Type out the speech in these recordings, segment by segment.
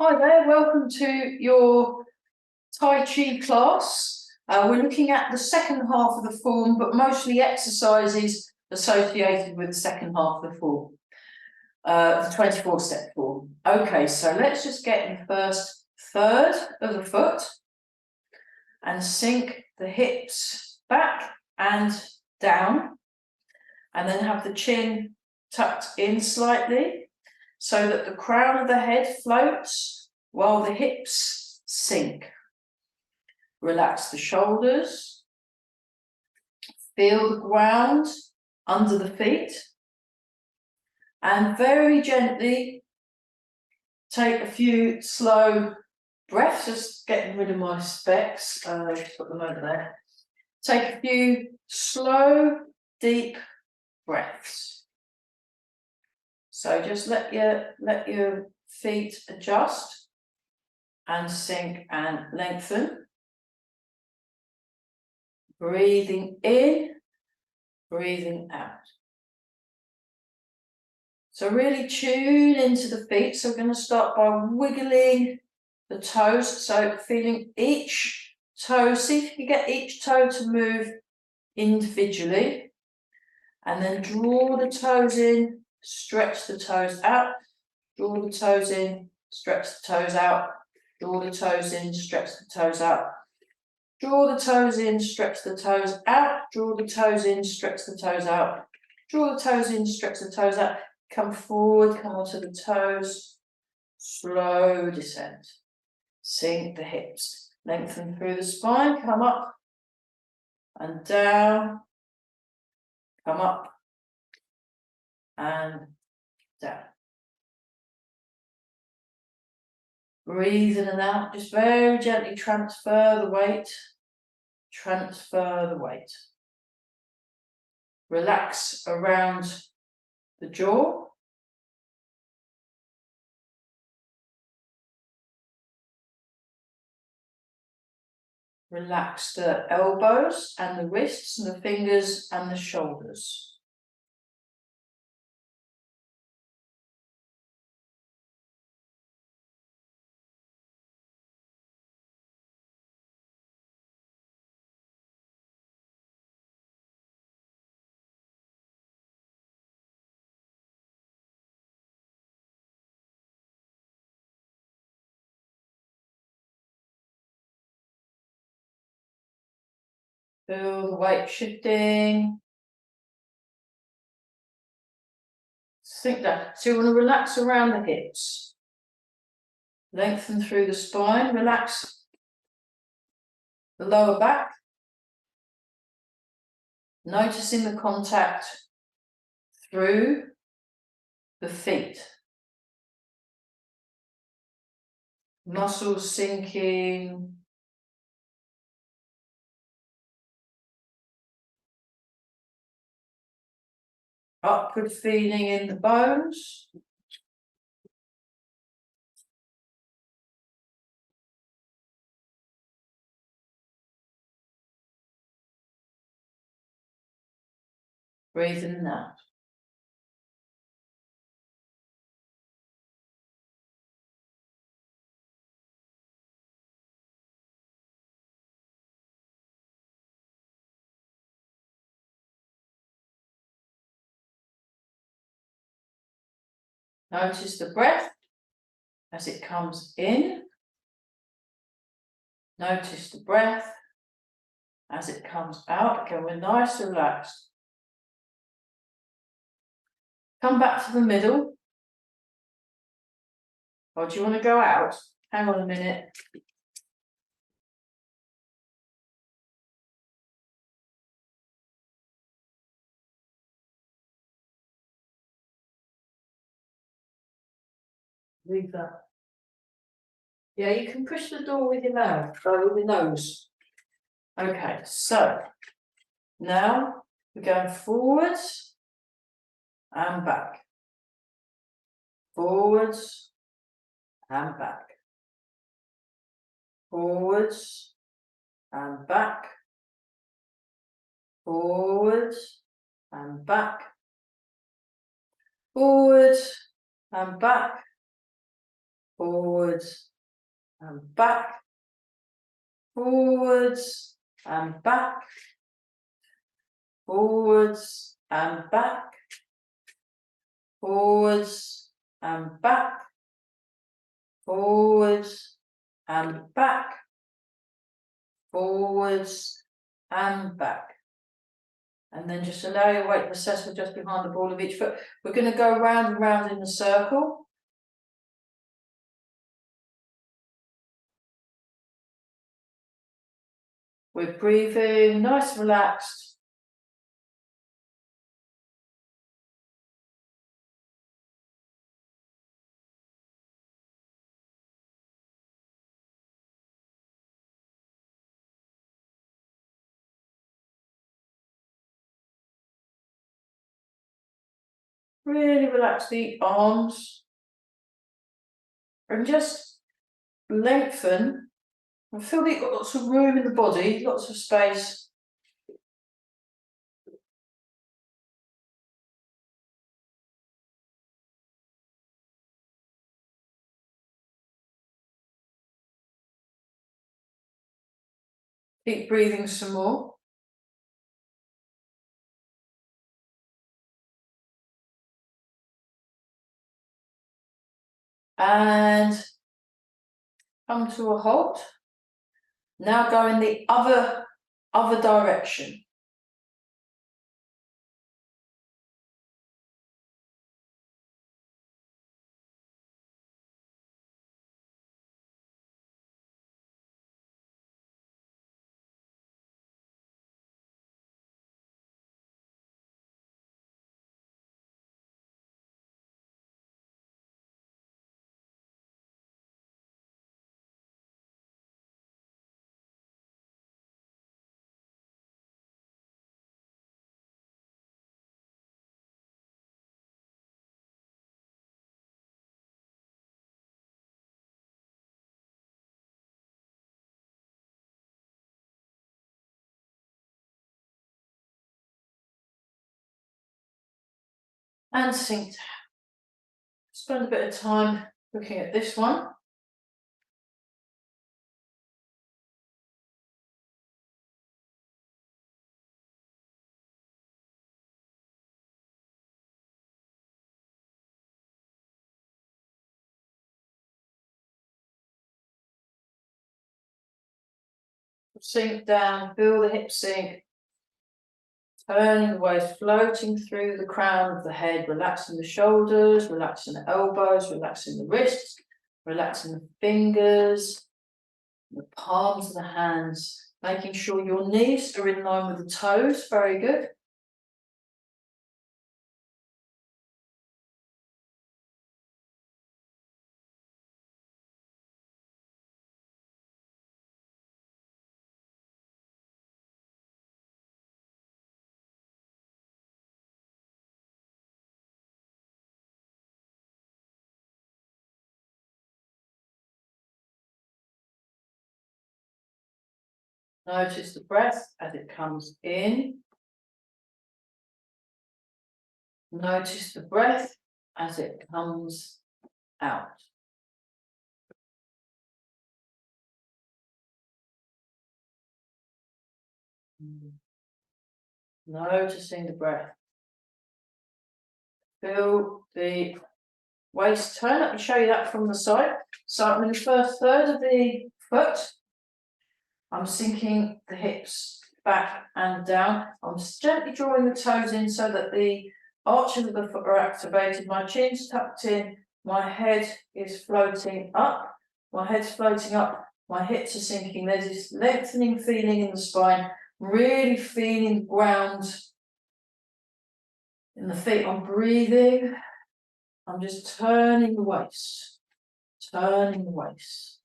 Hi there, welcome to your Tai Chi class. We're looking at the second half of the form, but mostly exercises associated with the second half of the form, the 24-step form. Okay, so let's just get in the first third of the foot and sink the hips back and down, and then have the chin tucked in slightly, so that the crown of the head floats while the hips sink. Relax the shoulders. Feel the ground under the feet. And very gently take a few slow breaths, just getting rid of my specs. Just put them over there. Take a few slow, deep breaths. So just let your feet adjust and sink and lengthen. Breathing in, breathing out. So really tune into the feet. So we're going to start by wiggling the toes. So feeling each toe, see if you can get each toe to move individually. And then draw the toes in, stretch the toes out, draw the toes in, stretch the toes out, draw the toes in, stretch the toes out, draw the toes in, stretch the toes out, draw the toes in, stretch the toes out, draw the toes in, stretch the toes out, come forward, come onto the toes, slow descent, sink the hips, lengthen through the spine, come up and down, come up and down. Breathe in and out, just very gently transfer the weight, transfer the weight. Relax around the jaw. Relax the elbows and the wrists and the fingers and the shoulders. Feel the weight shifting. Sink down. So you want to relax around the hips. Lengthen through the spine. Relax the lower back. Noticing the contact through the feet. Muscles sinking. Upward feeling in the bones. Breathe in and out. Notice the breath as it comes in. Notice the breath as it comes out. Again, we're nice and relaxed. Come back to the middle. Or do you want to go out? Hang on a minute. Leave that. Yeah, you can push the door with your mouth, or with your nose. Okay, so now we're going forwards and back. Forwards and back. Forwards and back. Forwards and back. Forwards and back. forwards and back, forwards and back, forwards and back, forwards and back, forwards and back, forwards and back. And then just allow your weight to settle just behind the ball of each foot. We're going to go round and round in the circle. We're breathing nice, relaxed. Really relax the arms. And just lengthen. I feel that you've got lots of room in the body, lots of space. Keep breathing some more. And come to a halt. Now go in the other direction. And sink down. Spend a bit of time looking at this one. Sink down, feel the hips sink. Turning the waist, floating through the crown of the head, relaxing the shoulders, relaxing the elbows, relaxing the wrists, relaxing the fingers, the palms of the hands, making sure your knees are in line with the toes. Very good. Notice the breath as it comes in. Notice the breath as it comes out. Noticing the breath. Feel the waist turn. Let me show you that from the side. So I'm in the first third of the foot. I'm sinking the hips back and down. I'm gently drawing the toes in so that the arches of the foot are activated. My chin's tucked in. My head is floating up. My head's floating up. My hips are sinking. There's this lengthening feeling in the spine. Really feeling the ground in the feet. I'm breathing. I'm just turning the waist. Turning the waist.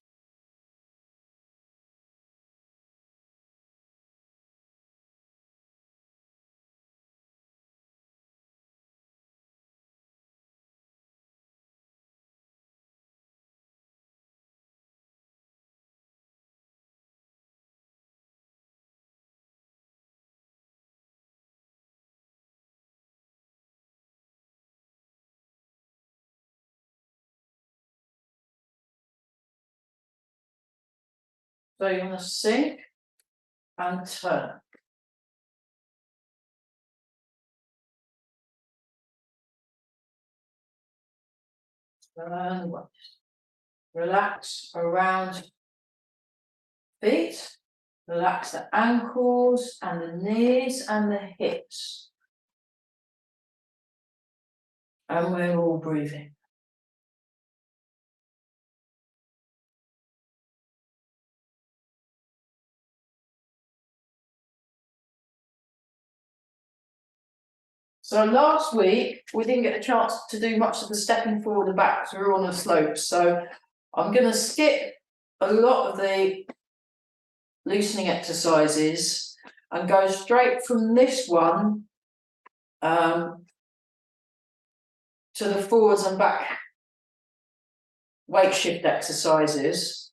So you want to sink and turn. Turn the waist. Relax around feet. Relax the ankles and the knees and the hips. And we're all breathing. So last week, we didn't get a chance to do much of the stepping forward and back because we were on a slope. So I'm going to skip a lot of the loosening exercises and go straight from this one to the forwards and back weight shift exercises.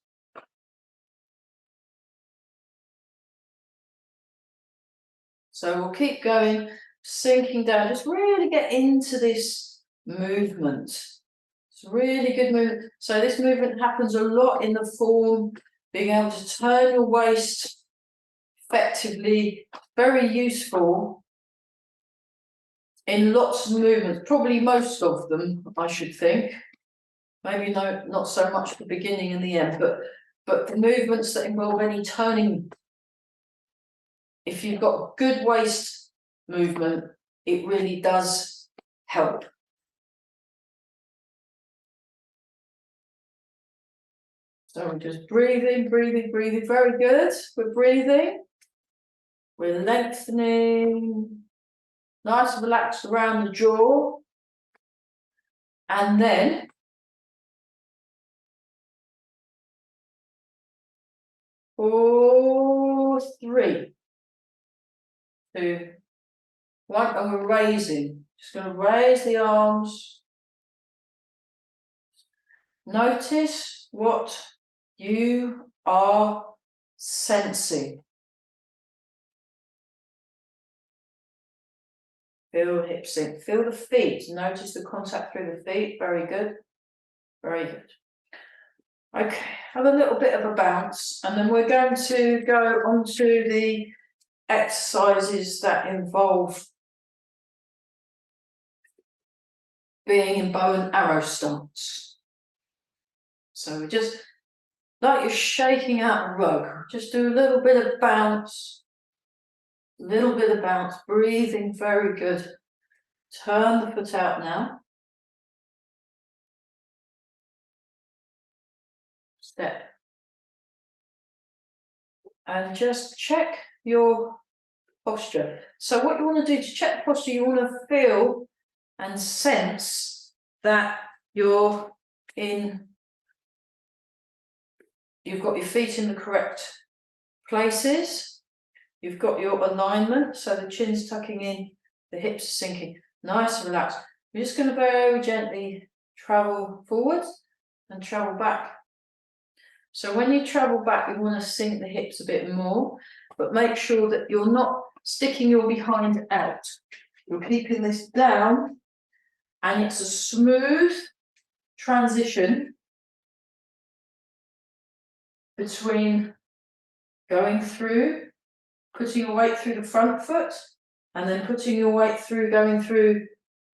So we'll keep going, sinking down, just really get into this movement. It's really good movement. So this movement happens a lot in the form, being able to turn your waist effectively, very useful in lots of movements, probably most of them, I should think. Maybe not so much the beginning and the end, but the movements that involve any turning. If you've got good waist movement, it really does help. So we're just breathing, breathing, breathing. Very good. We're breathing. We're lengthening. Nice and relaxed around the jaw. And then 4, 3, 2, 1, and we're raising. Just going to raise the arms. Notice what you are sensing. Feel the hips sink. Feel the feet. Notice the contact through the feet. Very good. Very good. Okay, have a little bit of a bounce, and then we're going to go on to the exercises that involve being in bow and arrow stance. So just like you're shaking out a rug, just do a little bit of bounce, breathing, very good. Turn the foot out now. Step. And just check your posture. So what you want to do to check the posture, you want to feel and sense that you've got your feet in the correct places. You've got your alignment, so the chin's tucking in, the hips are sinking. Nice and relaxed. We're just going to very gently travel forward and travel back. So when you travel back, you want to sink the hips a bit more, but make sure that you're not sticking your behind out. You're keeping this down, and it's a smooth transition between going through, putting your weight through the front foot, and then putting your weight through, going through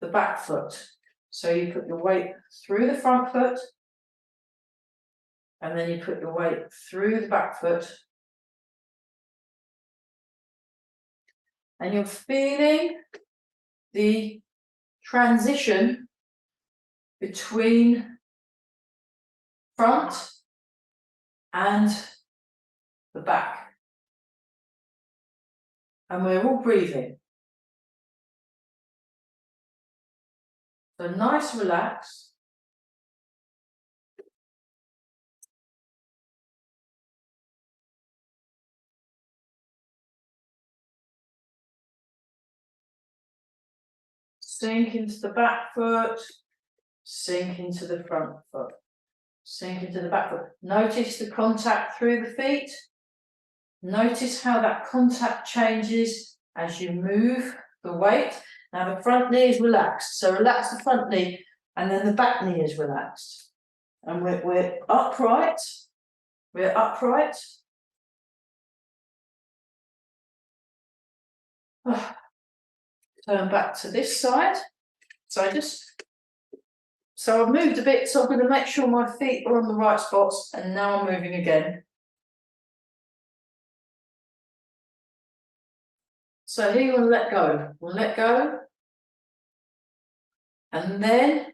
the back foot. So you put your weight through the front foot, and then you put your weight through the back foot. And you're feeling the transition between front and the back. And we're all breathing. So nice, relax. Sink into the back foot, sink into the front foot, sink into the back foot. Notice the contact through the feet. Notice how that contact changes as you move the weight. Now the front knee is relaxed, so relax the front knee, and then the back knee is relaxed. And we're upright. We're upright. Turn back to this side. So I've moved a bit, so I'm going to make sure my feet are on the right spots, and now I'm moving again. So here you want to let go. We'll let go. And then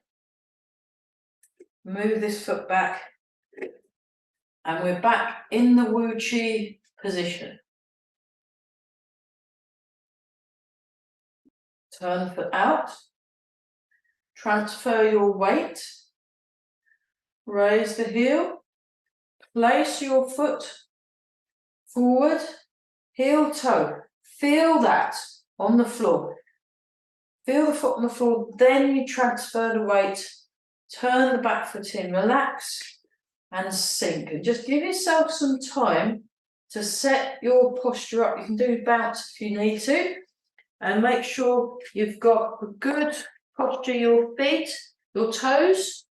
move this foot back. And we're back in the Wu Chi position. Turn the foot out. Transfer your weight. Raise the heel. Place your foot forward. Heel toe. Feel that on the floor. Feel the foot on the floor. Then you transfer the weight. Turn the back foot in. Relax and sink. And just give yourself some time to set your posture up. You can do bounce if you need to. And make sure you've got a good posture. Your feet, your toes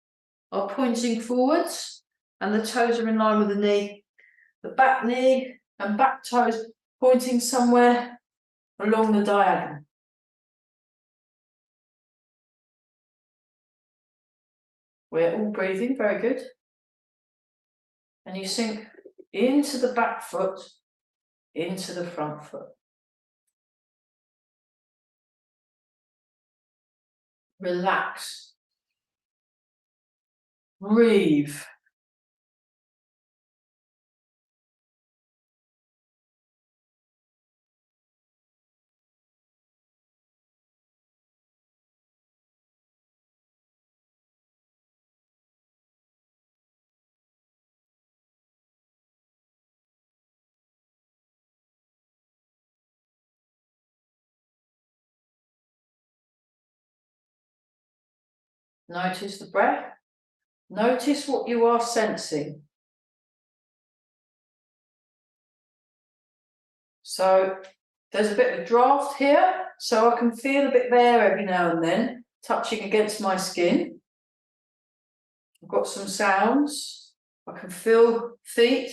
are pointing forwards and the toes are in line with the knee. The back knee and back toes pointing somewhere along the diagonal. We're all breathing, very good. And you sink into the back foot, into the front foot. Relax. Breathe. Notice the breath. Notice what you are sensing. So there's a bit of a draft here, so I can feel a bit there every now and then, touching against my skin. I've got some sounds. I can feel feet.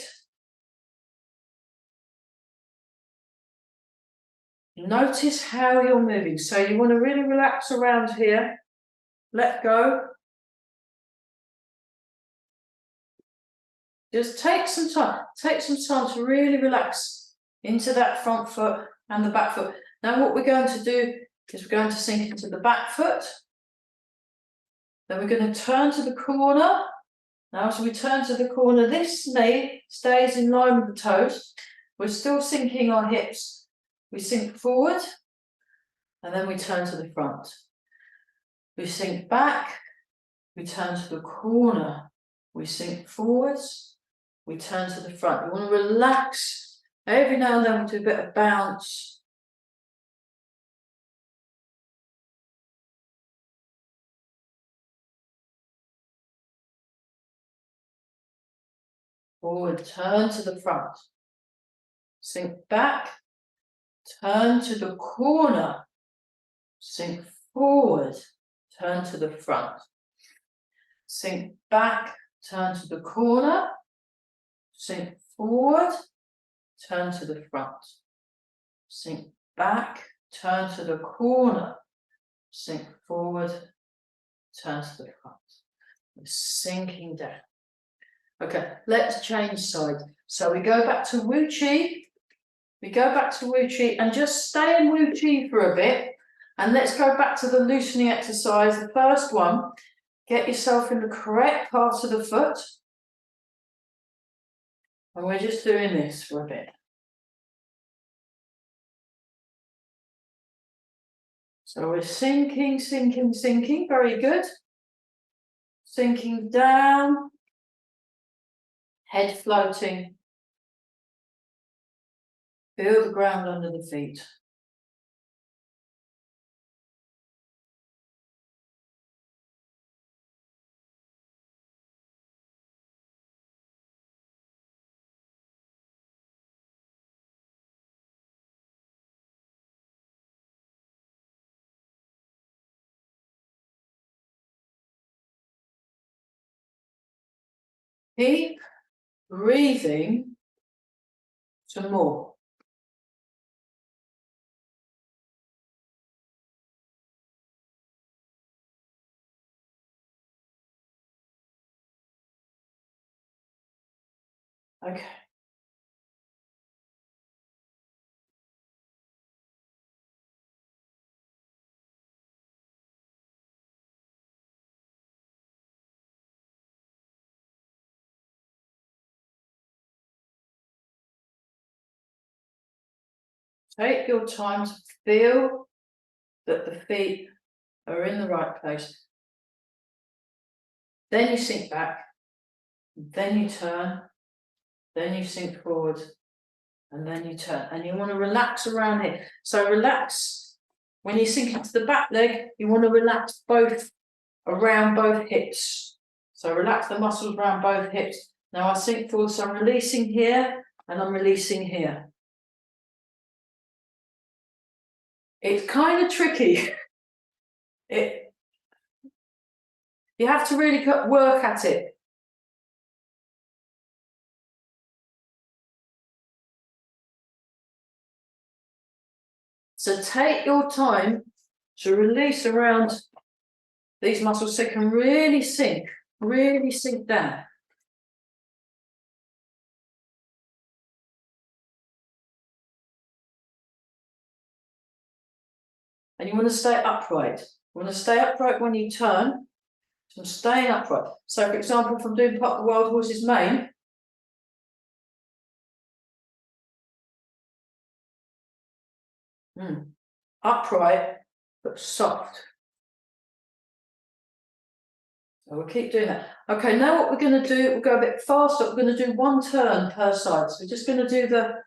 Notice how you're moving. So you want to really relax around here. Let go. Just take some time. Take some time to really relax into that front foot and the back foot. Now what we're going to do is we're going to sink into the back foot. Then we're going to turn to the corner. Now as we turn to the corner, this knee stays in line with the toes. We're still sinking our hips. We sink forward and then we turn to the front. We sink back, we turn to the corner. We sink forwards, we turn to the front. You want to relax. Every now and then we do a bit of bounce. Forward, turn to the front. Sink back, turn to the corner. Sink forward, turn to the front. Sink back, turn to the corner. Sink forward, turn to the front. Sink back, turn to the corner. Sink forward, turn to the front. We're sinking down. Okay, let's change side. So we go back to Wu Chi. We go back to Wu Chi and just stay in Wu Chi for a bit. And let's go back to the loosening exercise. The first one, get yourself in the correct part of the foot. And we're just doing this for a bit. So we're sinking, sinking, sinking. Very good. Sinking down. Head floating. Feel the ground under the feet. Keep breathing some more. Okay. Take your time to feel that the feet are in the right place. Then you sink back, then you turn, then you sink forward, and then you turn. And you want to relax around here. So relax when you sink into the back leg, you want to relax both around both hips. So relax the muscles around both hips. Now I sink forward, so I'm releasing here and I'm releasing here. It's kind of tricky. You have to really work at it. So take your time to release around these muscles so you can really sink down. And you want to stay upright. You want to stay upright when you turn. So I'm staying upright. So for example, if I'm doing part of the wild horse's mane, upright but soft. So we'll keep doing that. Okay, now what we're going to do, we'll go a bit faster. We're going to do one turn per side. So we're just going to do the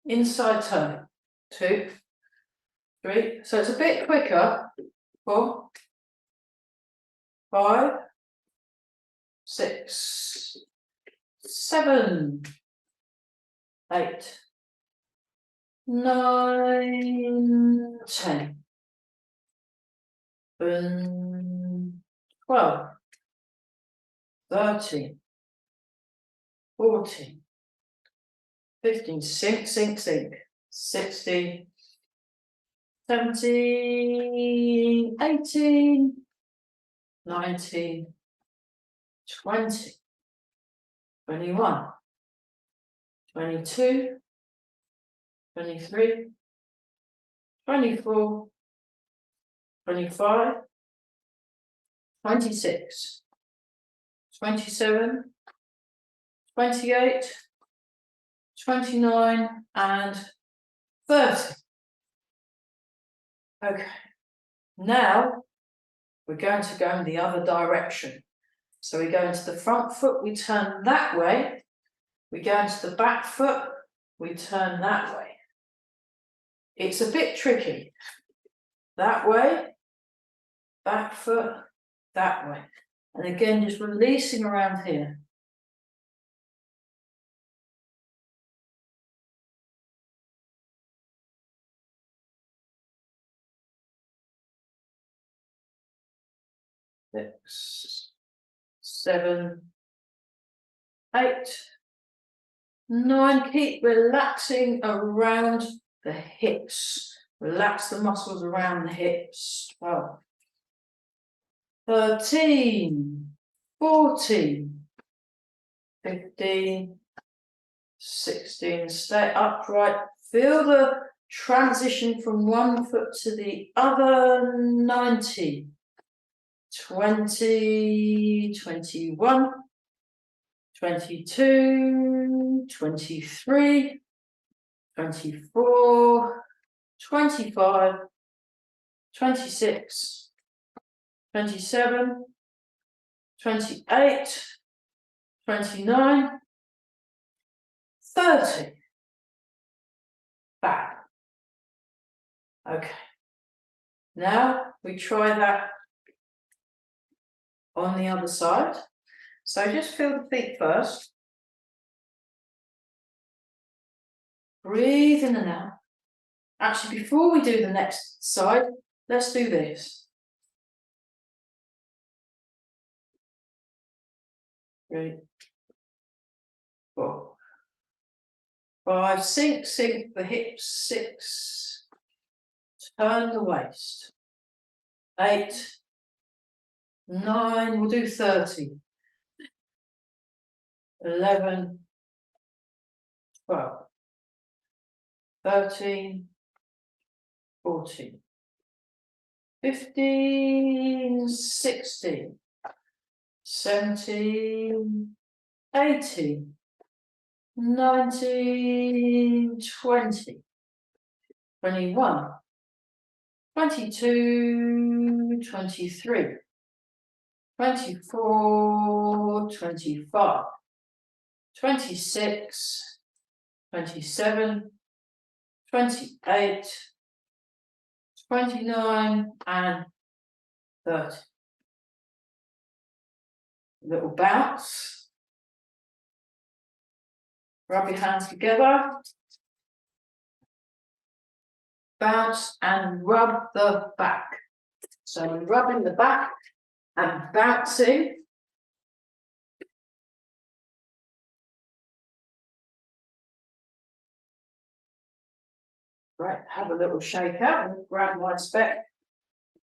inside turn. 2, 3. So it's a bit quicker. 4, 5, 6, 7, 8, 9, 10, 12, 13, 14, 15, sink, 16, 17, 18, 19, 20, 21, 22, 23, 24, 25, 26, 27, 28, 29, and 30. Okay, now we're going to go in the other direction. So we go into the front foot, we turn that way. We go into the back foot, we turn that way. It's a bit tricky. That way, back foot, that way. And again, just releasing around here. Six, 7, 8, 9. Keep relaxing around the hips. Relax the muscles around the hips. 12, 13, 14, 15, 16. Stay upright. Feel the transition from one foot to the other. 19, 20, 21, 22, 23, 24, 25, 26, 27, 28, 29, 30. Back. Okay. Now we try that on the other side. So just feel the feet first. Breathe in and out. Actually, before we do the next side, let's do this. 3, 4, 5. Sink the hips. 6. Turn the waist. 8, 9. We'll do 30. 11, 12, 13, 14, 15, 16, 17, 18, 19, 20, 21, 22, 23, 24, 25, 26, 27, 28, 29, and 30. Little bounce. Rub your hands together. Bounce and rub the back. So you're rubbing the back and bouncing. Right, have a little shake out and grab my spec.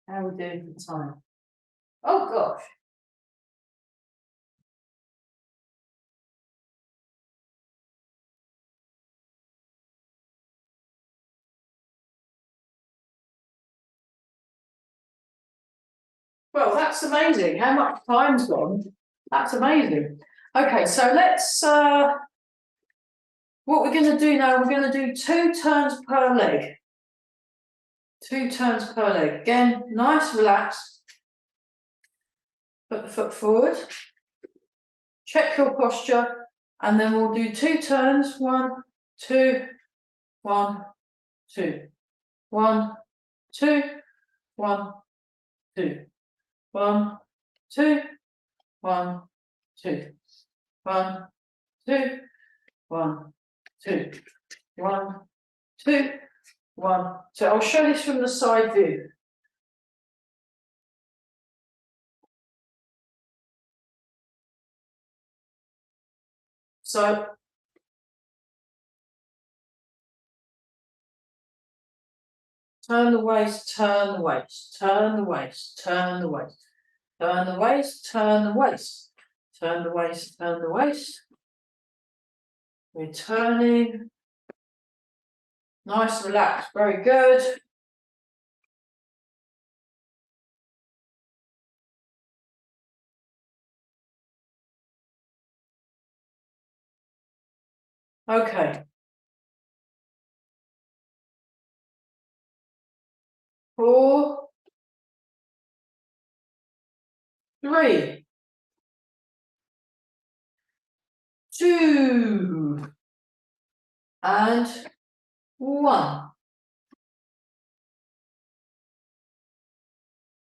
How are we doing for time? Oh gosh. Well, that's amazing. How much time's gone? That's amazing. Okay, so let's what we're going to do now, we're going to do 2 turns per leg. 2 turns per leg. Again, nice, relax. Put the foot forward. Check your posture, and then we'll do 2 turns. 1, 2, 1, 2. 1, 2, 1, 2. 1, 2, 1, 2. 1, 2, 1, 2. 1, 2, 1. So I'll show this from the side view. So turn the waist, turn the waist, turn the waist, turn the waist, turn the waist, turn the waist, turn the waist, turn the waist. We're turning. Nice, relaxed, very good. Okay. 4, 3, 2, and 1.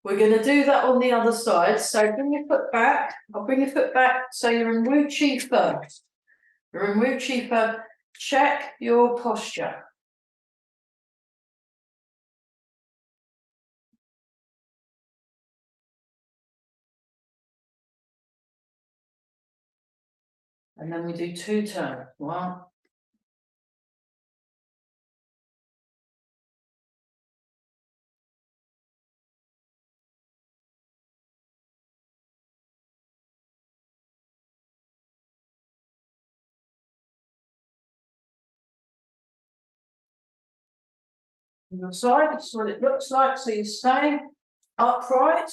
We're going to do that on the other side. So bring your foot back. I'll bring your foot back. So you're in Wu Chi first. You're in Wu Chi first. Check your posture. And then we do 2 turns. 1. On the side, that's what it looks like. So you're staying upright.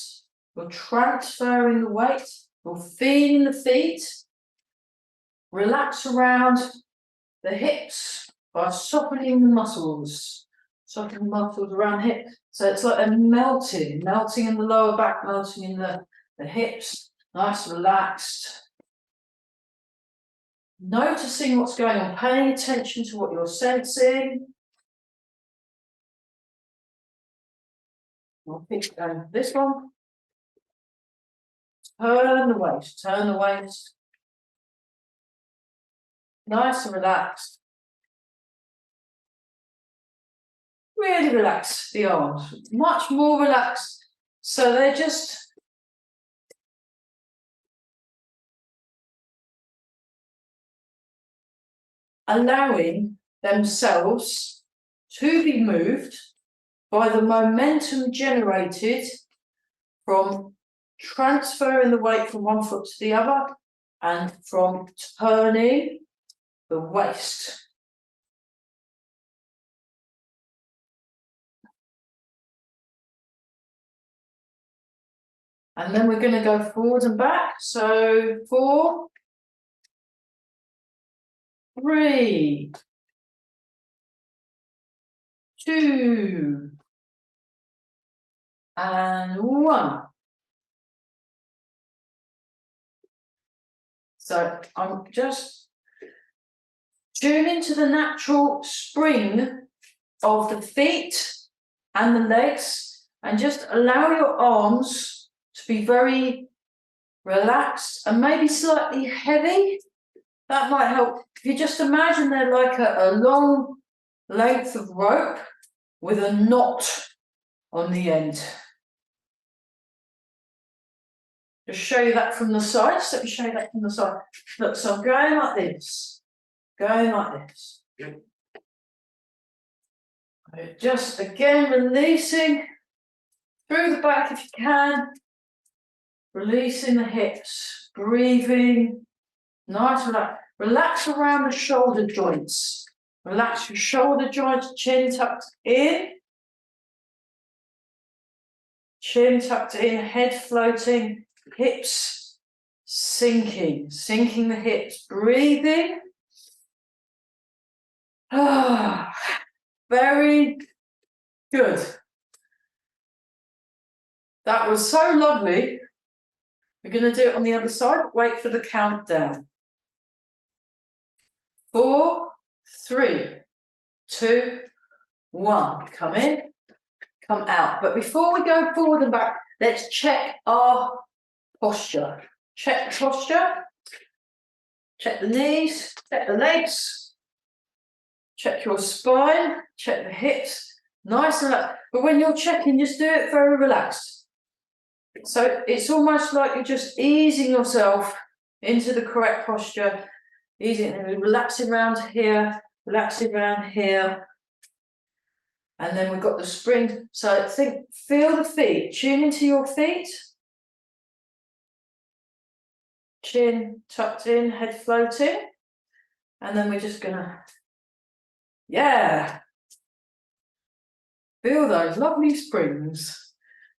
You're transferring the weight. You're feeling the feet. Relax around the hips by softening the muscles. Softening the muscles around hip. So it's like a melting in the lower back, melting in the hips. Nice, relaxed. Noticing what's going on, paying attention to what you're sensing. I'll pick this one. Turn the waist, turn the waist. Nice and relaxed. Really relax the arms, much more relaxed. So they're just allowing themselves to be moved by the momentum generated from transferring the weight from one foot to the other and from turning the waist. And then we're going to go forward and back. So 4, 3, 2, and 1. So I'm just tuning to the natural spring of the feet and the legs, and just allow your arms to be very relaxed and maybe slightly heavy. That might help. If you just imagine they're like a long length of rope with a knot on the end. Just show you that from the side. So let me show you that from the side. Look, so I'm going like this, going like this. Just again releasing through the back if you can, releasing the hips, breathing, nice, relax around the shoulder joints. Relax your shoulder joints, chin tucked in, head floating, hips sinking the hips, breathing. Very good. That was so lovely. We're going to do it on the other side. Wait for the countdown. 4, 3, 2, 1. Come in, come out. But before we go forward and back, let's check our posture. Check the posture. Check the knees, check the legs, check your spine, check the hips. Nice and relaxed. But when you're checking, just do it very relaxed. So it's almost like you're just easing yourself into the correct posture, easing and relaxing around here, and then we've got the spring. So feel the feet, tune into your feet, chin tucked in, head floating, and then we're just gonna, feel those lovely springs.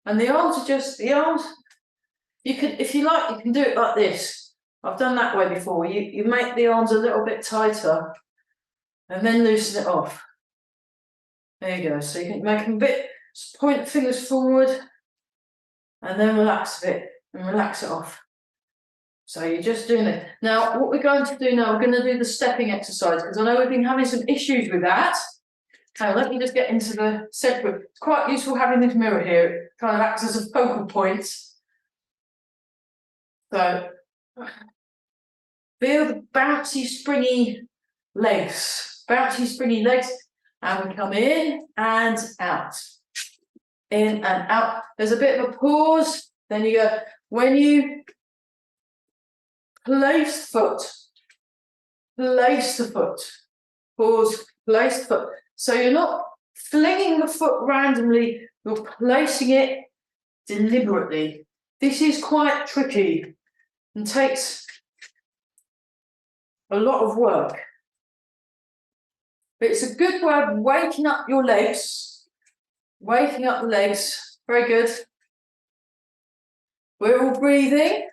And the arms are just, you can, if you like, you can do it like this. I've done that way before. You make the arms a little bit tighter and then loosen it off. There you go. So you can make them a bit, point fingers forward and then relax a bit and relax it off. So you're just doing it. Now, what we're going to do now, we're going to do the stepping exercise, because I know we've been having some issues with that. Now, let me just get into the center. It's quite useful having this mirror here. It kind of acts as a focal point. So, feel the bouncy, springy legs. Bouncy, springy legs. And we come in and out. In and out. There's a bit of a pause. Then you go, when you place the foot. Pause, place the foot. So you're not flinging the foot randomly, you're placing it deliberately. This is quite tricky and takes a lot of work. But it's a good way of waking up your legs, waking up the legs. Very good. We're all breathing.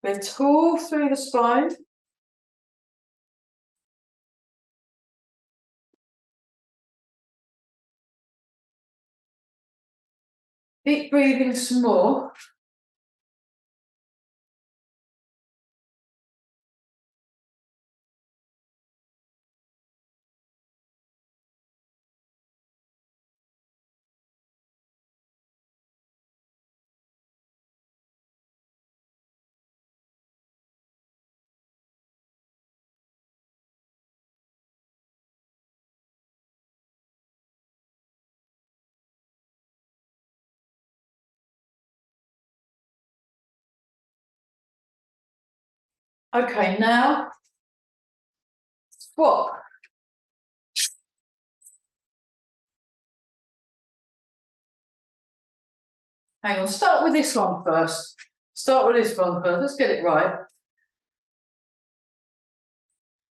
We're tall through the spine. Keep breathing some more. Okay, now squat. Hang on, start with this one first. Let's get it right.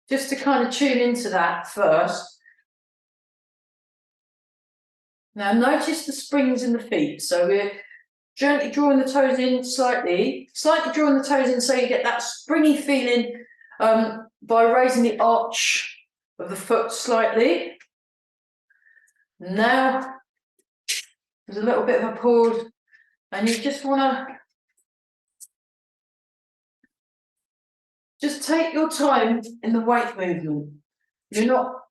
just to kind of tune into that first. Now notice the springs in the feet. So we're gently drawing the toes in slightly drawing the toes in so you get that springy feeling by raising the arch of the foot slightly. Now there's a little bit of a pause, and you just want to just take your time in the weight movement. You're not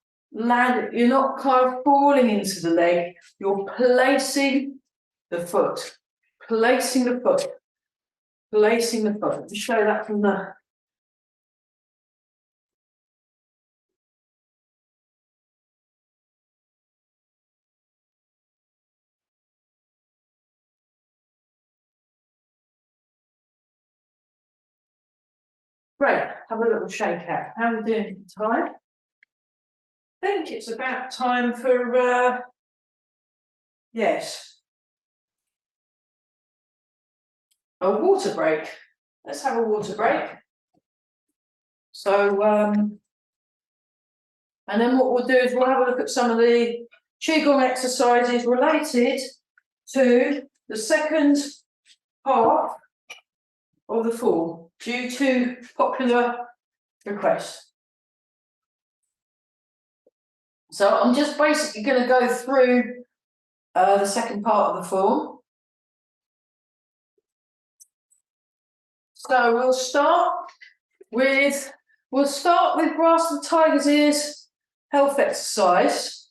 kind of falling into the leg, you're placing the foot, placing the foot, placing the foot. To show that from the great, have a little shake out. How are we doing for time? I think it's about time for yes, a water break. Let's have a water break. So and then what we'll do is we'll have a look at some of the Qigong exercises related to the second part of the form due to popular request. So I'm just basically going to go through the second part of the form. So we'll start with grass and tiger's ears health exercise.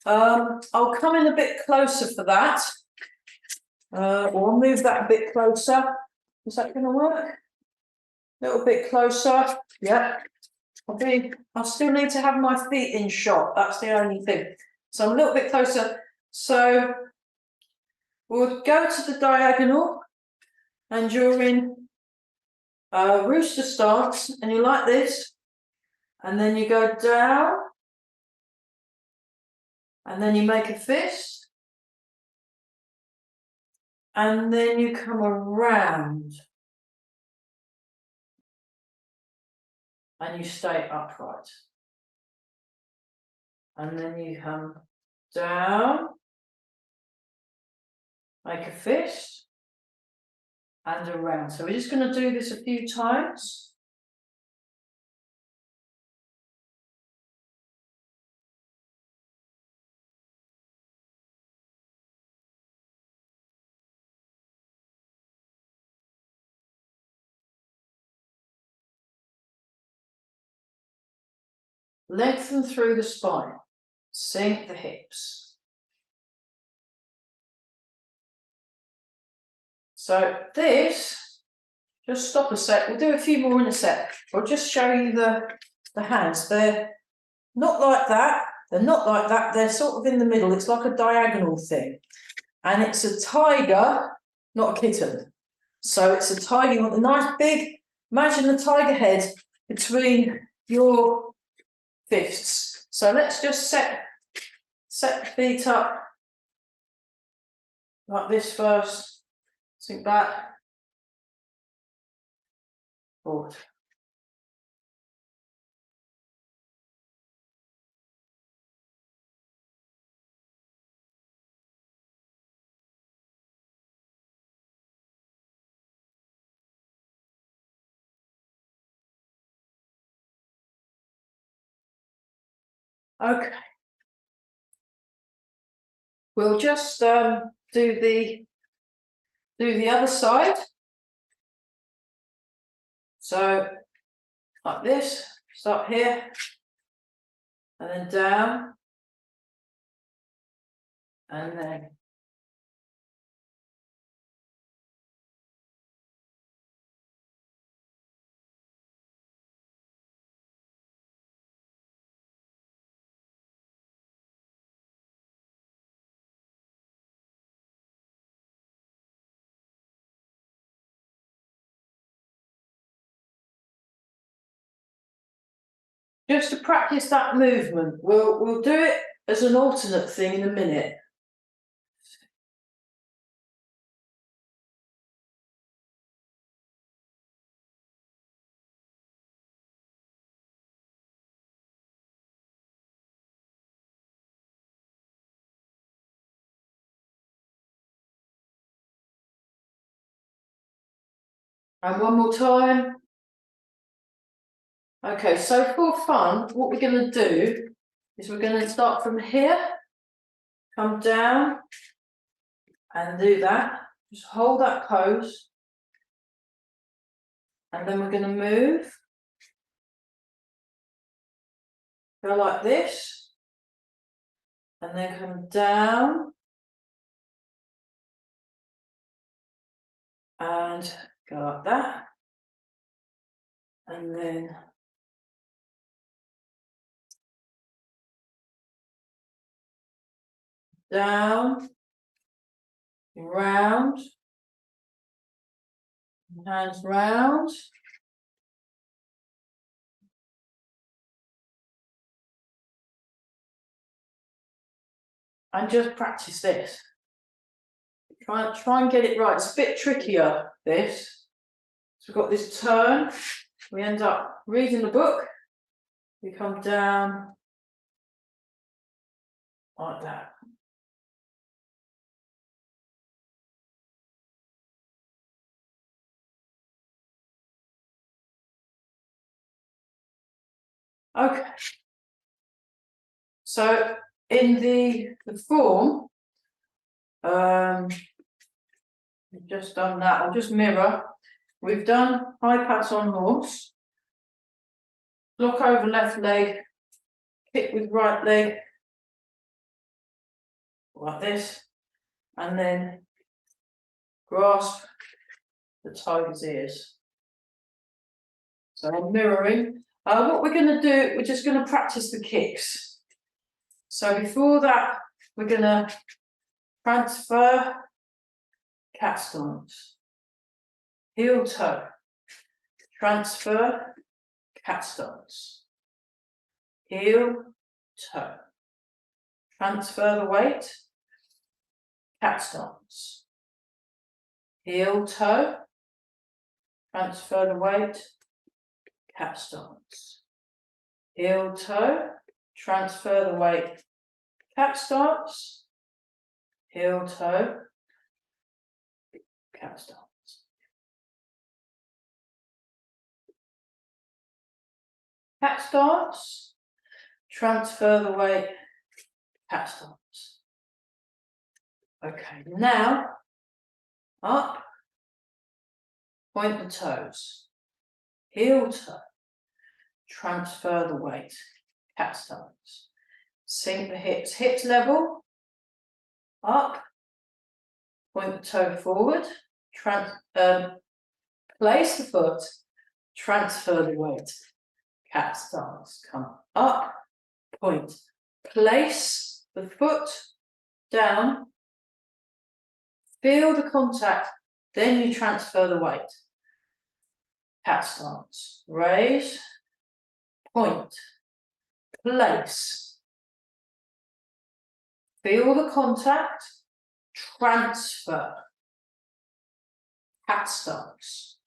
I'll come in a bit closer for that. Or I'll move that a bit closer. Is that going to work? A little bit closer. Yeah. I still need to have my feet in shot. That's the only thing. So I'm a little bit closer. So we'll go to the diagonal, and you're in rooster stance, and you like this, and then you go down, and then you make a fist, and then you come around, and you stay upright, and then you come down, make a fist, and around. So we're just going to do this a few times. Lengthen through the spine, sink the hips. So this, just stop a sec, we'll do a few more in a sec. I'll just show you the hands. They're not like that, they're not like that, they're sort of in the middle. It's like a diagonal thing. And it's a tiger, not a kitten. So it's a tiger, you want a nice big, imagine the tiger head between your fists. So let's just set the feet up like this first. Sink back, forward. Okay. We'll just do the other side. So like this, start here, and then down, and then just to practice that movement. We'll do it as an alternate thing in a minute. And one more time. Okay, so for fun, what we're going to do is we're going to start from here, come down and do that. Just hold that pose. And then we're going to move. Go like this. And then come down. And go like that. And then down, round, hands round. And just practice this. Try and get it right. It's a bit trickier, this. So we've got this turn. We end up reading the book. We come down like that. Okay. So in the form, we've just done that. I'll just mirror. We've done high pass on horse, block over left leg, kick with right leg, like this, and then grasp the tiger's ears. So I'm mirroring. What we're going to do, we're just going to practice the kicks. So before that, we're going to transfer, cat stance, heel toe, transfer, cat stance, heel toe, transfer the weight, cat stance, heel toe, transfer the weight, cat stance, heel toe, transfer the weight, cat stance, heel toe, cat stance. Cat stance, transfer the weight, cat stance. Okay, now up, point the toes, heel toe, transfer the weight, cat stance. Sink the hips level, up, point the toe forward, place the foot, transfer the weight, cat stance. Come up, point, place the foot down, feel the contact, then you transfer the weight. Cat stance. Raise, point, place, feel the contact, transfer. Cat stance.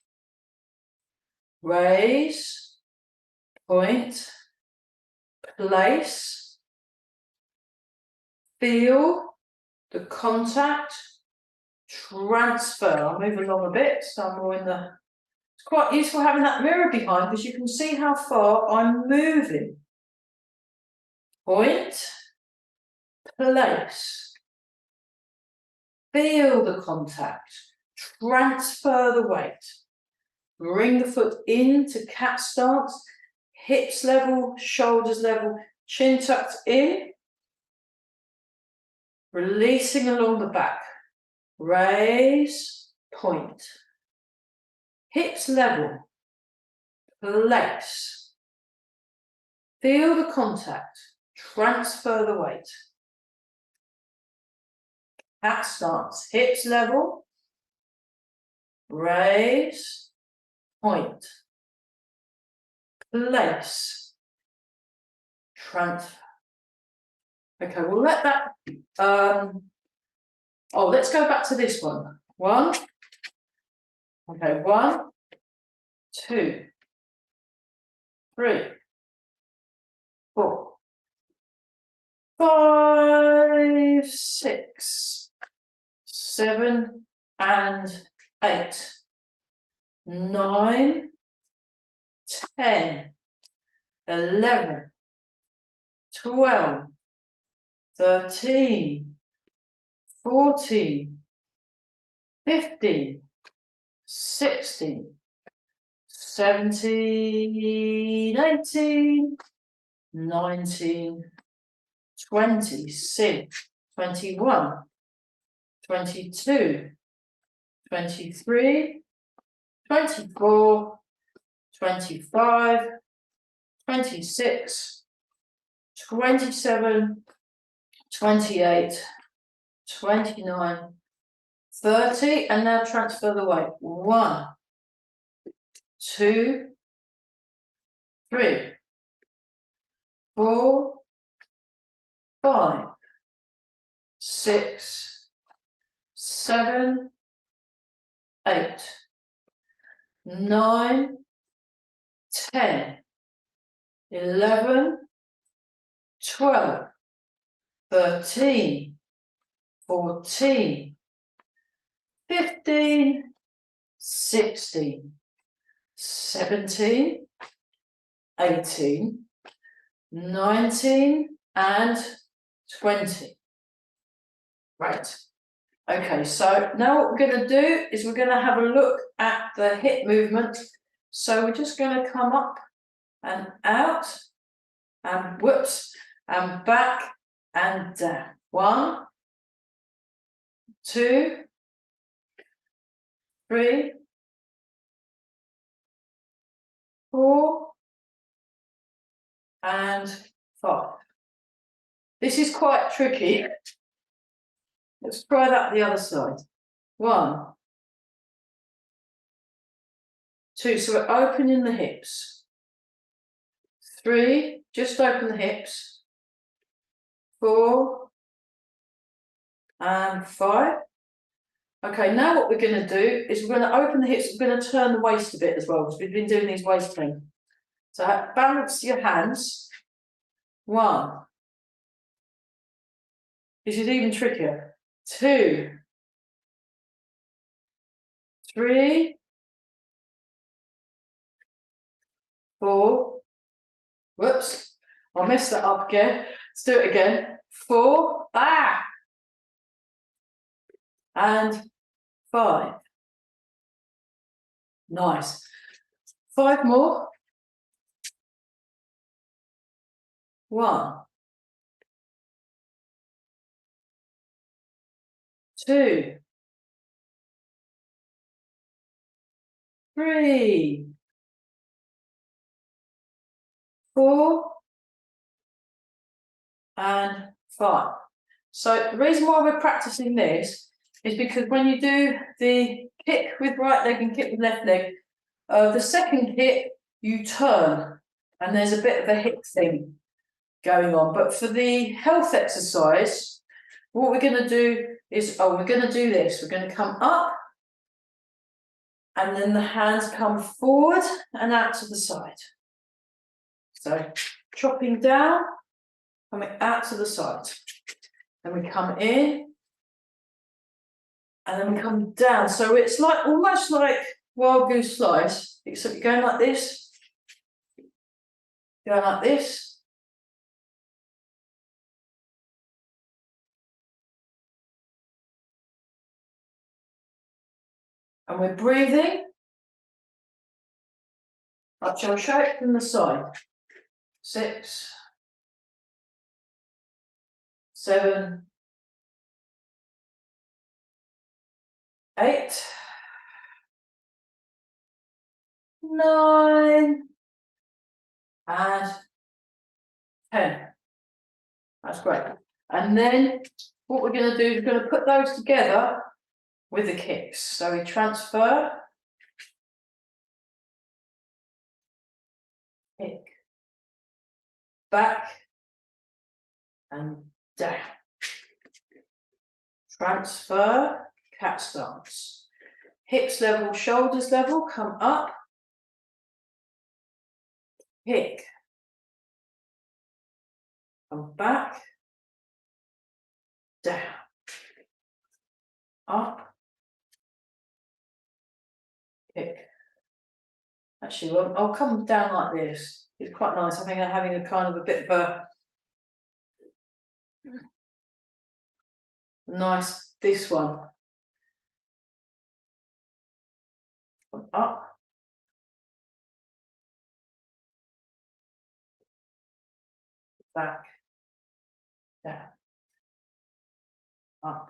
Raise, point, place, feel the contact, transfer. I'll move along a bit so I'm more in the... It's quite useful having that mirror behind because you can see how far I'm moving. Point, place, feel the contact, transfer the weight. Bring the foot into cat stance, hips level, shoulders level, chin tucked in, releasing along the back. Raise, point, hips level, place, feel the contact, transfer the weight. Cat stance, hips level, raise, point, place, transfer. Okay, we'll let that, let's go back to this one. One, okay, 1, 2, 3, 4, 5, 6, 7, and 8, 9, 10, 11, 12, 13, 14, 15, 16, 17, 18, 19, 20, 21, 22, 23, 24, 25, 26, 27, 28, 29, 30, and now transfer the weight. 1, 2, 3, 4, 5, 6, 7, 8, 9, 10, 11, 12, 13, 14, 15, 16, 17, 18, 19, and 20. Right. Okay, so now what we're going to do is we're going to have a look at the hip movement. So we're just going to come up and out, and whoops, and back and down. 1, 2, 3, 4, and 5. This is quite tricky. Let's try that the other side. 1, 2, so we're opening the hips. 3, just open the hips. 4, and 5. Okay, now what we're going to do is we're going to open the hips. We're going to turn the waist a bit as well, because we've been doing these waist things. So balance your hands. 1. This is even trickier. 2, 3, 4. Whoops, I messed that up again. Let's do it again. 4, and 5. Nice. 5 more. 1, 2, 3, 4, and 5. So the reason why we're practicing this is because when you do the kick with right leg and kick with left leg, the second kick you turn, and there's a bit of a hip thing going on. But for the health exercise, what we're going to do is, we're going to do this. We're going to come up, and then the hands come forward and out to the side. So chopping down, coming out to the side. Then we come in, and then we come down. So it's like almost like wild goose slice, except you're going like this, going like this, and we're breathing. I'll show it from the side. 6, 7, 8, 9, and 10. That's great. And then what we're going to do is we're going to put those together with the kicks. So we transfer, kick, back, and down. Transfer, cat stance. Hips level, shoulders level, come up, kick, come back, down, up, kick, Actually, well, I'll come down like this. It's quite nice. I think I'm having a kind of a bit of a nice, this one. Up. Back. Down. Up.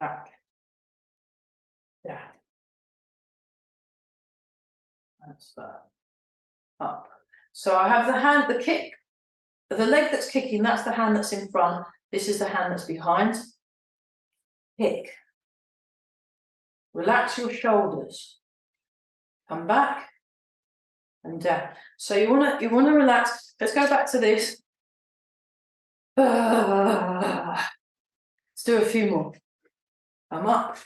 Back. Down. That's that. Up. So I have the hand, the kick, the leg that's kicking, that's the hand that's in front. This is the hand that's behind. Kick. Relax your shoulders. Come back and down. So you wanna relax. Let's go back to this. Let's do a few more. Come up.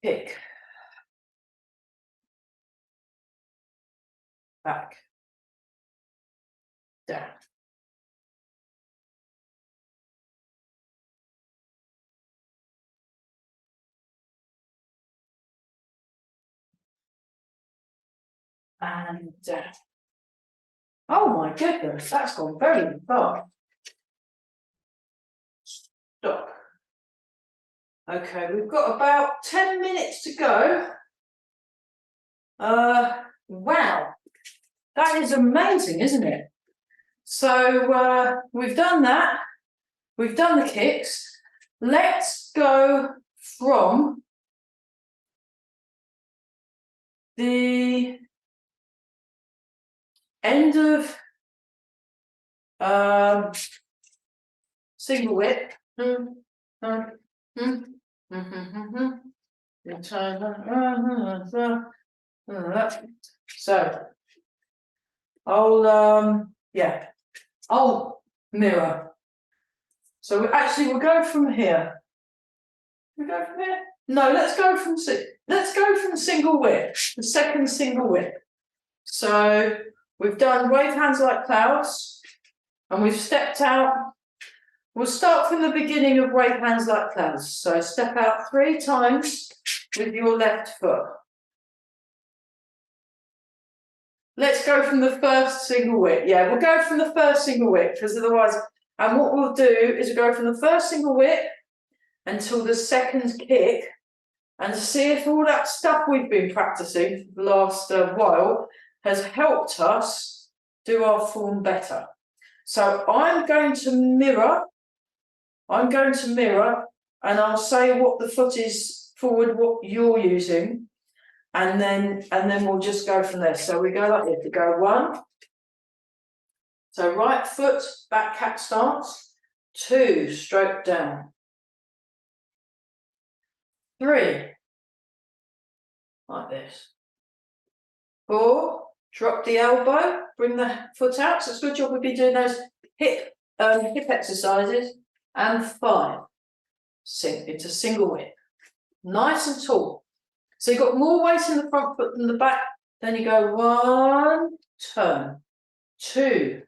Kick. Back. Down. And down. Oh my goodness, that's gone very far. Stop. Okay, we've got about 10 minutes to go. Wow, that is amazing, isn't it? So we've done that. We've done the kicks. Let's go from the end of single whip. So I'll mirror. So we'll go from here. We go from here? No, let's go from single whip, the second single whip. So we've done wave hands like clouds, and we've stepped out. We'll start from the beginning of wave hands like clouds. So step out 3 times with your left foot. Let's go from the first single whip. Yeah, we'll go from the first single whip, because otherwise, and what we'll do is we'll go from the first single whip until the second kick, and see if all that stuff we've been practicing for the last while has helped us do our form better. So I'm going to mirror, and I'll say what the foot is forward, what you're using, and then we'll just go from there. So we go like this. We go 1. So right foot, back cat stance. 2, stroke down. 3, like this. 4, drop the elbow, bring the foot out. So it's a good job we've been doing those hip exercises. And 5, sink into single whip. Nice and tall. So you've got more weight in the front foot than the back. Then you go 1, turn. 2,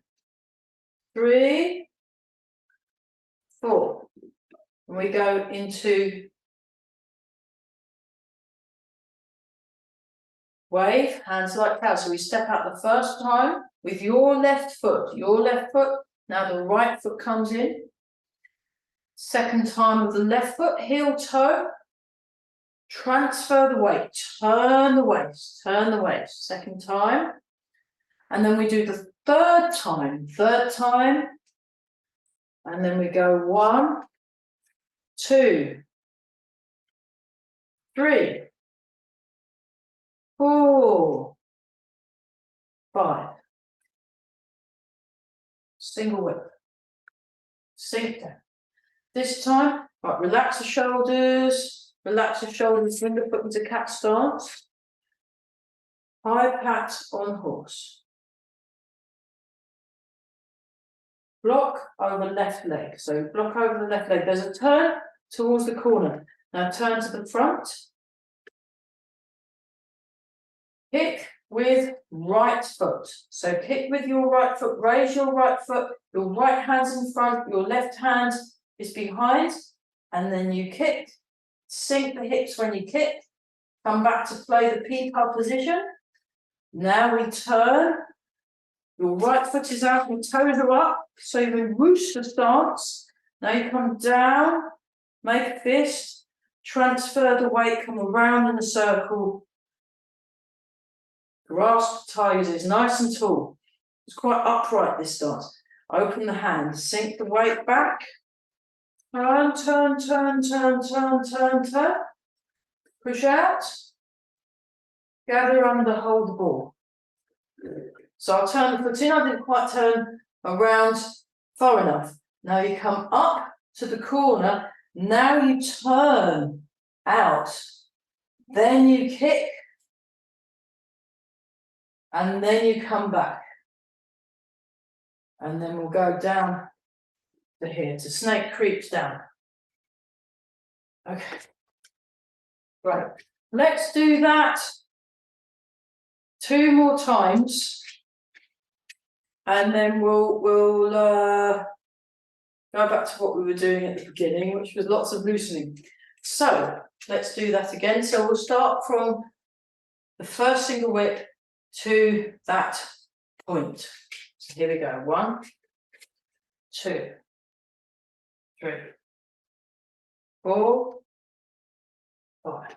3, 4. And we go into wave, hands like clouds. So we step out the first time with your left foot. Now the right foot comes in. Second time with the left foot, heel toe. Transfer the weight, turn the waist. Second time. And then we do the third time. And then we go 1, 2, 3, 4, 5. Single whip. Sink down. This time, right, relax the shoulders, bring the foot into cat stance. High pat on horse. Block over left leg. So block over the left leg. There's a turn towards the corner. Now turn to the front. Kick with right foot. So kick with your right foot, raise your right foot, your right hand's in front, your left hand is behind, and then you kick. Sink the hips when you kick. Come back to play the peacock position. Now we turn. Your right foot is out, your toes are up. So you whoosh the stance. Now you come down, make a fist, transfer the weight, come around in a circle. Grasp the tigers is nice and tall. It's quite upright, this stance. Open the hand, sink the weight back. Turn, turn, turn, turn, turn, turn, turn. Push out. Gather under, hold the ball. So I'll turn the foot in. I didn't quite turn around far enough. Now you come up to the corner. Now you turn out. Then you kick. And then you come back. And then we'll go down to here. To snake creeps down. Okay. Right. Let's do that 2 more times. And then we'll go back to what we were doing at the beginning, which was lots of loosening. So let's do that again. So we'll start from the first single whip to that point. So here we go. 1, 2, 3, 4, 5.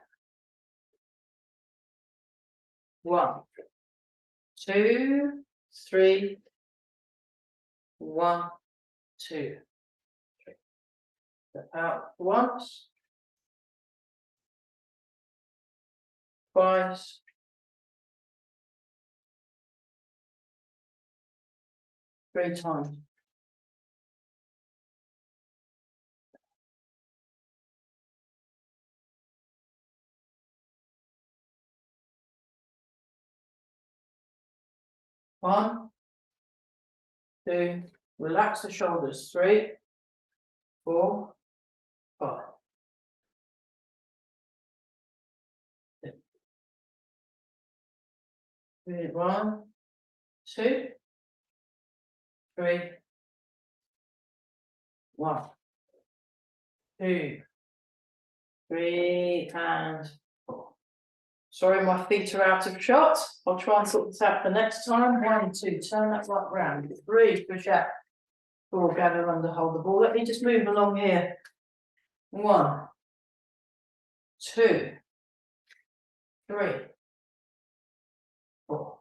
1, 2, 3. 1, 2, 3. Out once, twice, 3 times. One, 2, relax the shoulders. 3, 4, 5. 1, 2, 3, 1, 2, 3, and 4. Sorry, my feet are out of shot. I'll try and sort this out for next time. 1, 2, turn that right round. 3, push out. 4, gather under, hold the ball. Let me just move along here. 1, 2, 3, 4.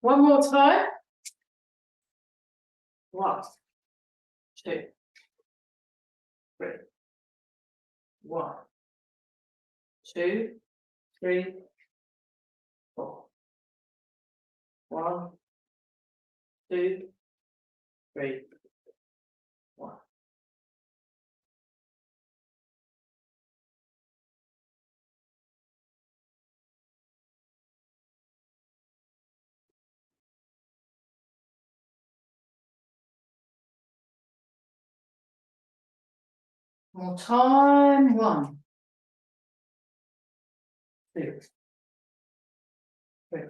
One more time. 1, 2, 3. 1, 2, 3, 4. 1, 2, 3, 1. More time. 1, 2, 3,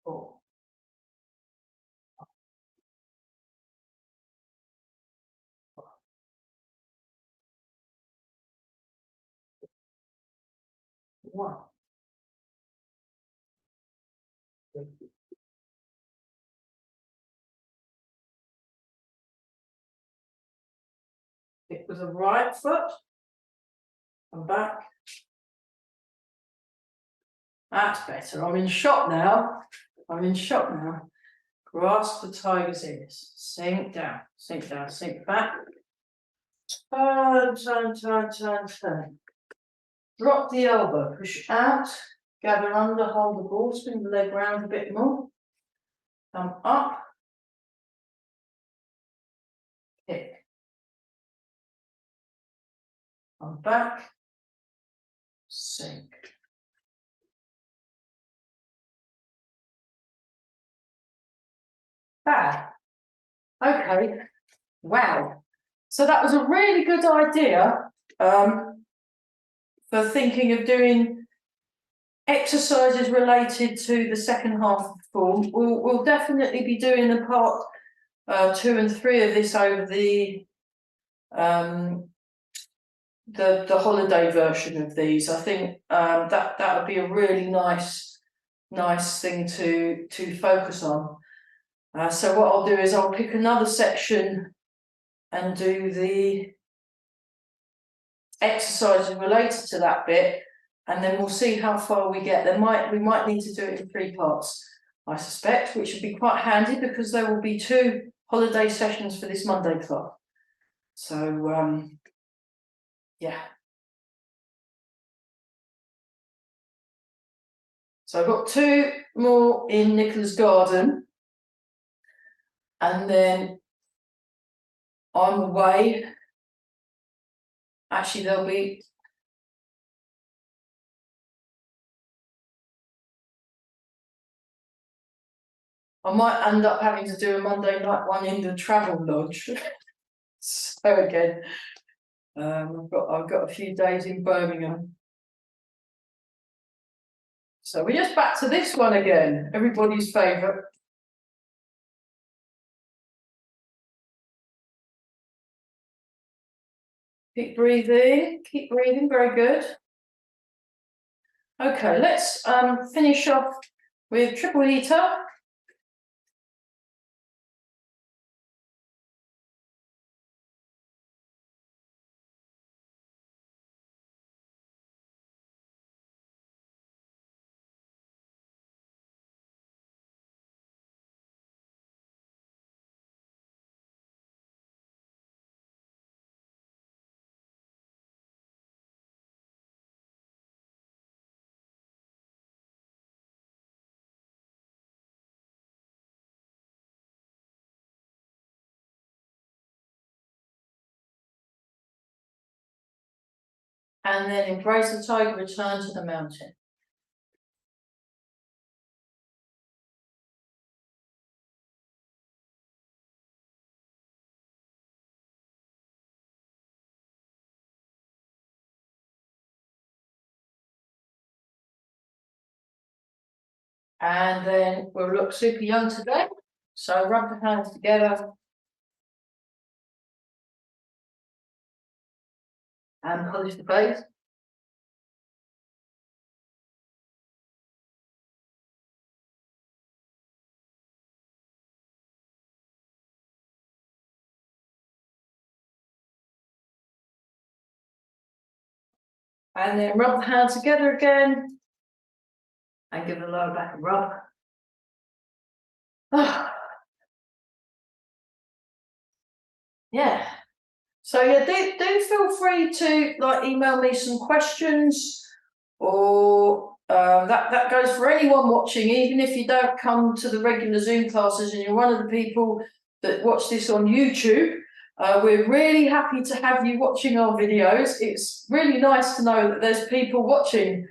4. 1. It was a right foot. And back. That's better. I'm in shot now. Grasp the tiger's ears. Sink down, sink down, sink back. Turn, turn, turn, turn, turn. Drop the elbow, push out, gather under, hold the ball, spin the leg round a bit more. Come up. Kick. Come back. Sink. Bad. Okay. Wow. So that was a really good idea. for thinking of doing exercises related to the second half of the form, we'll definitely be doing the part 2 and 3 of this over the holiday version of these. I think that would be a really nice thing to focus on. So what I'll do is I'll pick another section and do the exercises related to that bit, and then we'll see how far we get. We might need to do it in 3 parts, I suspect, which would be quite handy because there will be 2 holiday sessions for this Monday class. So yeah. So I've got 2 more in Nicola's garden, and then I'm away. Actually, there'll be I might end up having to do a Monday night one in the travel lodge. So again, I've got a few days in Birmingham. So we're just back to this one again, everybody's favourite. Keep breathing, very good. Okay, let's finish off with triple heater. And then embrace the tiger, return to the mountain. And then we'll look super young today. So rub the hands together. And polish the face. And then rub the hands together again. And give the lower back a rub. Yeah. So yeah, do feel free to email me some questions, or that goes for anyone watching, even if you don't come to the regular Zoom classes and you're one of the people that watch this on YouTube. We're really happy to have you watching our videos. It's really nice to know that there's people watching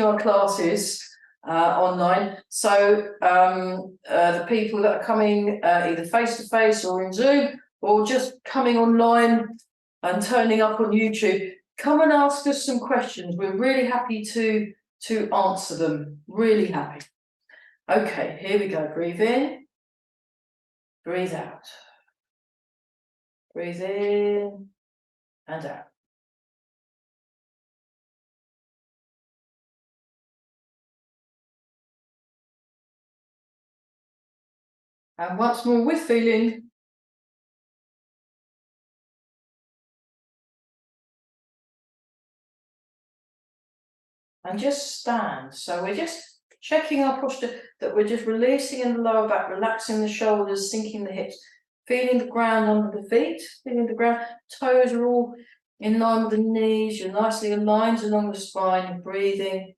our classes online. So the people that are coming either face to face or in Zoom, or just coming online and turning up on YouTube, come and ask us some questions. We're really happy to answer them. Really happy. Okay, here we go. Breathe in, breathe out. Breathe in and out. And once more with feeling. And just stand. So we're just checking our posture, that we're just releasing in the lower back, relaxing the shoulders, sinking the hips, feeling the ground under the feet, feeling the ground. Toes are all in line with the knees. You're nicely aligned along the spine. You're breathing.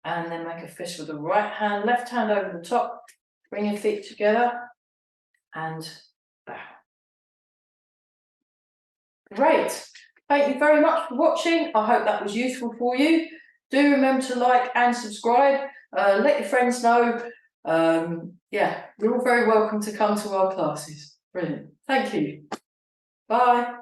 And then make a fist with the right hand, left hand over the top. Bring your feet together and bow. Great. Thank you very much for watching. I hope that was useful for you. Do remember to like and subscribe. Let your friends know. Yeah, you're all very welcome to come to our classes. Brilliant. Thank you. Bye.